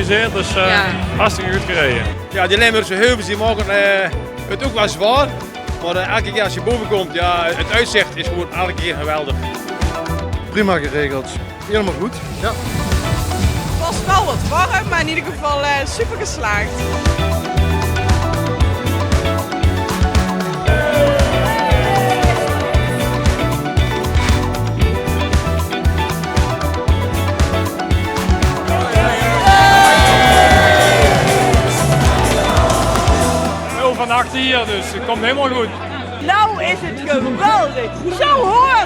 georganiseerd, dus hartstikke goed gereden. Ja, die Limburgse heuvels die maken het ook wel zwaar. Maar elke keer als je boven komt, ja, het uitzicht is gewoon elke keer geweldig. Prima geregeld. Helemaal goed. Ja. Het was wel wat warm, maar in ieder geval super geslaagd. Heel vannacht hier, dus het komt helemaal goed. Nou is het geweldig. Zo hoort